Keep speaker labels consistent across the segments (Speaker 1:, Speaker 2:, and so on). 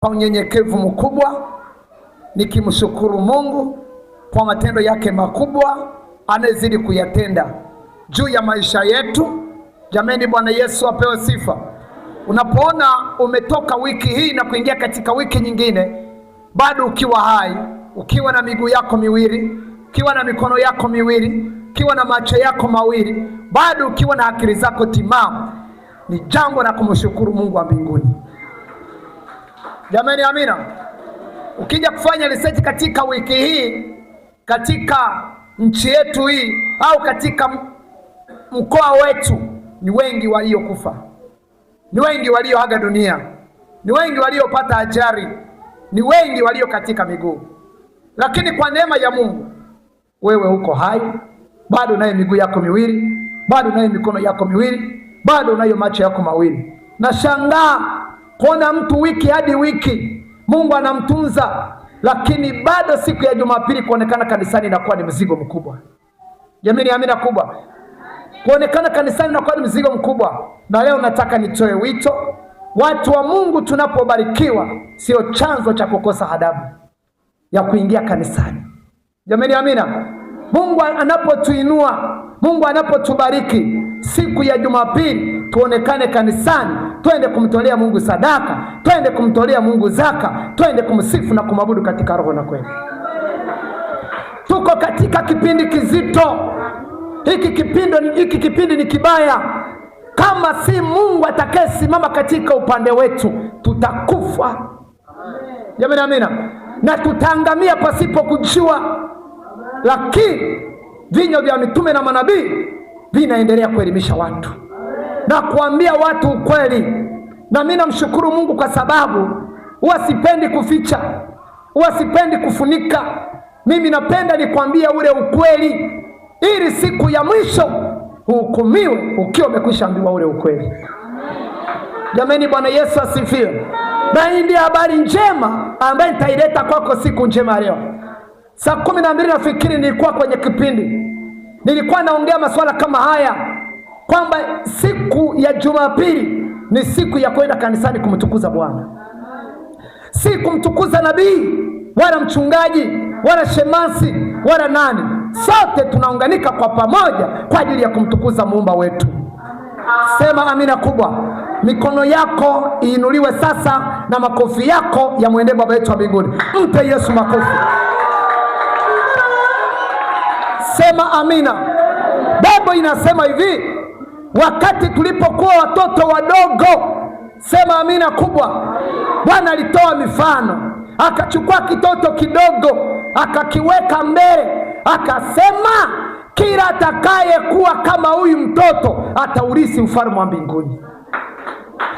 Speaker 1: kwa unyenyekevu mkubwa, nikimshukuru Mungu kwa matendo yake makubwa anayezidi kuyatenda juu ya maisha yetu. Jameni, Bwana Yesu apewe sifa. Unapoona umetoka wiki hii na kuingia katika wiki nyingine, bado ukiwa hai, ukiwa na miguu yako miwili, ukiwa na mikono yako miwili, ukiwa na macho yako mawili, bado ukiwa na akili zako timamu, ni jambo la kumshukuru Mungu wa mbinguni. Jameni, amina. Ukija kufanya research katika wiki hii, katika nchi yetu hii au katika mkoa wetu, ni wengi waliokufa, ni wengi walioaga dunia, ni wengi waliopata ajali, ni wengi walio katika miguu. Lakini kwa neema ya Mungu, wewe uko hai, bado unayo miguu yako miwili, bado unayo mikono yako miwili, bado unayo macho yako mawili. Nashangaa kuona mtu wiki hadi wiki Mungu anamtunza, lakini bado siku ya Jumapili kuonekana kanisani inakuwa ni mzigo mkubwa. Jamani, amina kubwa. Kuonekana kanisani inakuwa ni mzigo mkubwa. Na leo nataka nitoe wito, watu wa Mungu, tunapobarikiwa sio chanzo cha kukosa adabu ya kuingia kanisani. Jamani, amina. Mungu anapotuinua, Mungu anapotubariki, siku ya Jumapili tuonekane kanisani, twende kumtolea Mungu sadaka, twende kumtolea Mungu zaka, twende kumsifu na kumabudu katika roho na kweli. Tuko katika kipindi kizito. Hiki kipindi ni kibaya. Kama si Mungu atakayesimama katika upande wetu, tutakufa. Jamani, amina. Na tutaangamia pasipo kujua. Lakini vinywa vya mitume na manabii vinaendelea kuelimisha watu na kuambia watu ukweli. Na mimi namshukuru Mungu kwa sababu huwa sipendi kuficha, huwa sipendi kufunika. Mimi napenda nikwambia ule ukweli, ili siku ya mwisho uhukumiwe ukiwa umekwisha ambiwa ule ukweli. Jamani, Bwana Yesu asifiwe. Na hii ndio habari njema ambayo nitaileta kwako siku njema leo. Saa 12 nafikiri nilikuwa kwenye kipindi, nilikuwa naongea masuala kama haya, kwamba siku ya Jumapili ni siku ya kwenda kanisani kumtukuza Bwana. Si kumtukuza nabii wala mchungaji wala shemasi wala nani. Sote tunaunganika kwa pamoja kwa ajili ya kumtukuza Muumba wetu. Sema amina kubwa. Mikono yako iinuliwe sasa na makofi yako yamwendee Baba yetu wa mbinguni. Mpe Yesu makofi. Sema amina. Biblia inasema hivi, wakati tulipokuwa watoto wadogo, sema amina kubwa, Bwana alitoa mifano. Akachukua kitoto kidogo, akakiweka mbele, akasema kila atakaye kuwa kama huyu mtoto ataurithi ufalme wa mbinguni.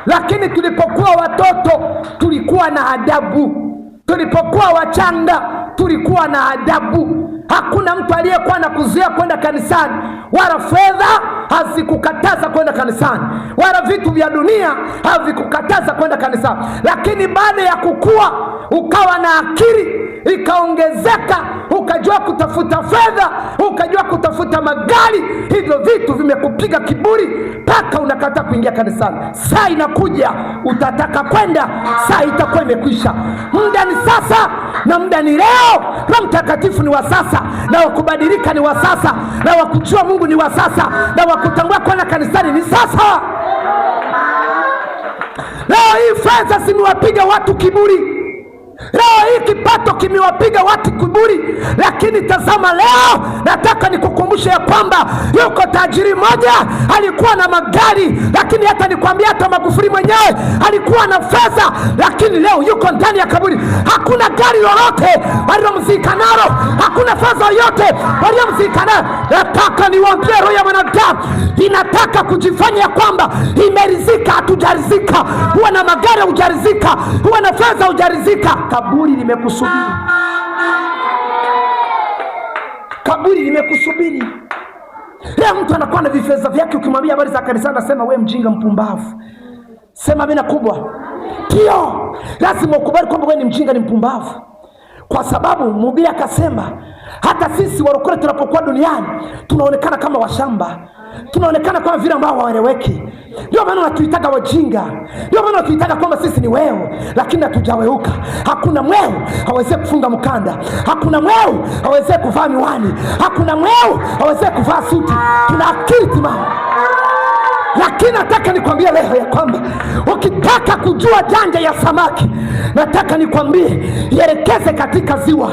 Speaker 1: Lakini tulipokuwa watoto tulikuwa na adabu. Tulipokuwa wachanga tulikuwa na adabu. Hakuna mtu aliyekuwa na kuzuia kwenda kanisani, wala fedha hazikukataza kwenda kanisani, wala vitu vya dunia havikukataza kwenda kanisani. Lakini baada ya kukua, ukawa na akili ikaongezeka, ukajua kutafuta fedha, ukajua kutafuta magari, hivyo vitu vimekupiga kiburi mpaka unakataa kuingia kanisani. Saa inakuja utataka kwenda, saa itakuwa imekwisha. Muda ni sasa na muda ni leo. Roho Mtakatifu ni wa sasa, na wakubadilika ni wa sasa, na wakujua Mungu ni wa sasa, na wakutambua kwenda kanisani ni sasa. Leo hii fedha zimewapiga watu kiburi. Leo hii kipato kimewapiga watu kiburi. Lakini tazama leo, nataka nikukumbushe ya kwamba yuko tajiri mmoja alikuwa na magari, lakini hata nikwambia hata Magufuli mwenyewe alikuwa na fedha, lakini leo yuko ndani ya kaburi. Hakuna gari lolote walilomzika nalo, hakuna fedha yoyote walilomzika nayo. Nataka niwaambie, roho ya mwanadamu inataka kujifanya ya kwamba imerizika. Hatujarizika. Huwa na magari hujarizika, huwa na fedha hujarizika. Kaburi limekusubiri. Kaburi limekusubiri. Leo mtu anakuwa na vifedha vyake, ukimwambia habari za kanisa anasema wewe mjinga, mpumbavu. Sema amina kubwa. Ndio, lazima ukubali kwamba wewe ni mjinga, ni mpumbavu. Kwa sababu Mhubiri akasema hata sisi walokole tunapokuwa duniani tunaonekana kama washamba, tunaonekana kama vile ambao hawaeleweki. Ndio maana wanatuitaga wajinga, ndio maana wanatuitaga kwamba sisi ni weu, lakini hatujaweuka. Hakuna mweu hawezi kufunga mkanda, hakuna mweu hawezi kuvaa miwani, hakuna mweu hawezi kuvaa suti. Tuna akili timamu. Lakini nataka nikwambie leo ya kwamba ukitaka kujua janja ya samaki, nataka nikwambie ielekeze katika ziwa.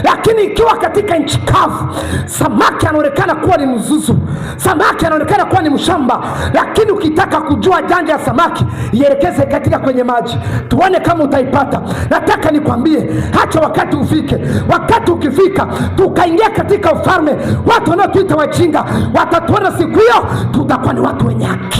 Speaker 1: Lakini ikiwa katika nchi kavu, samaki anaonekana kuwa ni mzuzu, samaki anaonekana kuwa ni mshamba. Lakini ukitaka kujua janja ya samaki, ielekeze katika kwenye maji, tuone kama utaipata. Nataka nikwambie, acha wakati ufike. Wakati ukifika, tukaingia katika ufalme, watu wanaotuita wajinga watatuona siku hiyo, tutakuwa ni watu wenye haki.